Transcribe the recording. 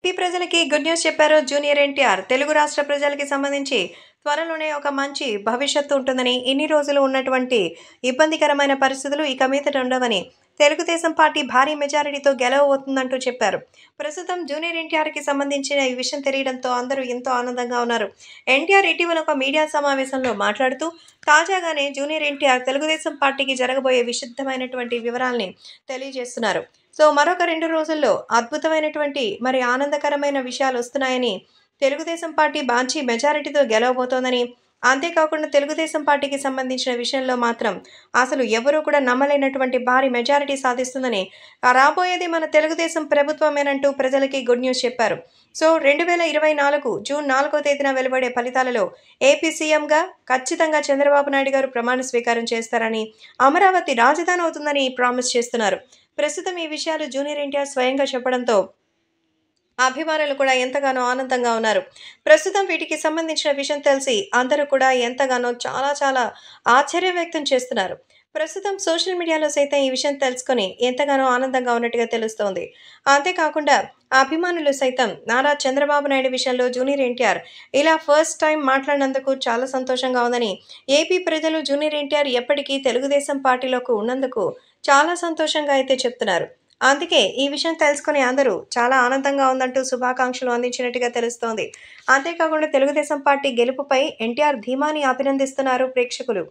AP ప్రజలకి good news చెప్పారు junior NTR. Telugu రాష్ట్ర ప్రజలకి సంబంధించి త్వరలోనే ఒక మంచి భవిష్యత్తు ఉంటుందని, ఇన్ని రోజులు ఉన్నటువంటి ఇబ్బందికరమైన పరిస్థితులు ఇక మీదట ఉండవని, తెలుగుదేశం పార్టీ భారీ మెజారిటీతో గెలవబోతుందంటూ చెప్పారు. ప్రస్తుతం జూనియర్ ఎన్టీఆర్‌కి సంబంధించిన ఈ విషయం తెలియడంతో అందరూ ఎంతో ఆనందంగా ఉన్నారు. ఎన్టీఆర్ ఇటీవల ఒక మీడియా సమావేశంలో మాట్లాడుతూ, తాజాగానే జూనియర్ ఎన్టీఆర్ తెలుగుదేశం పార్టీకి జరగబోయే విశుద్ధమైనటువంటి వివరాల్ని తెలియజేస్తున్నారు. సో, మరొక 2 రోజుల్లో అద్భుతమైనటువంటి ఆనందకరమైన విషయాలొస్తున్నాయని, తెలుగుదేశం పార్టీ మంచి మెజారిటీతో గెలవబోతోందని, అంతేకాకుండా తెలుగుదేశం పార్టీకి సంబంధించిన విషయంలో మాత్రం అసలు ఎవరు కూడా నమ్మలేనటువంటి భారీ మెజారిటీ సాధిస్తుందని, రాబోయేది మన తెలుగుదేశం ప్రభుత్వమేనంటూ ప్రజలకి గుడ్ న్యూస్ చెప్పారు. సో, 2024 జూన్ 4వ తేదీన వెలువడే ఫలితాలలో ఏపీ సీఎంగా ఖచ్చితంగా చంద్రబాబు నాయుడు గారు ప్రమాణ స్వీకారం చేస్తారని, అమరావతి రాజధాని అవుతుందని ప్రామిస్ చేస్తున్నారు. ప్రస్తుతం ఈ విషయాలు జూనియర్ ఎన్టీఆర్ స్వయంగా చెప్పడంతో అభిమానులు కూడా ఎంతగానో ఆనందంగా ఉన్నారు. ప్రస్తుతం వీటికి సంబంధించిన విషయం తెలిసి అందరూ కూడా ఎంతగానో చాలా ఆశ్చర్యం వ్యక్తం చేస్తున్నారు. ప్రస్తుతం సోషల్ మీడియాలో సైతం ఈ విషయం తెలుసుకొని ఎంతగానో ఆనందంగా ఉన్నట్టుగా తెలుస్తోంది. అంతేకాకుండా అభిమానులు సైతం నారా చంద్రబాబు నాయుడు విషయంలో జూనియర్ ఎన్టీఆర్ ఇలా ఫస్ట్ టైం మాట్లాడినందుకు చాలా సంతోషంగా ఉందని, ఏపీ ప్రజలు జూనియర్ ఎన్టీఆర్ ఎప్పటికీ తెలుగుదేశం పార్టీలోకి ఉన్నందుకు చాలా సంతోషంగా అయితే చెప్తున్నారు. అందుకే ఈ విషయం తెలుసుకొని అందరూ చాలా ఆనందంగా ఉందంటూ శుభాకాంక్షలు అందించినట్టుగా తెలుస్తోంది. అంతేకాకుండా తెలుగుదేశం పార్టీ గెలుపుపై ఎన్టీఆర్ ధీమాని అభినందిస్తున్నారు ప్రేక్షకులు.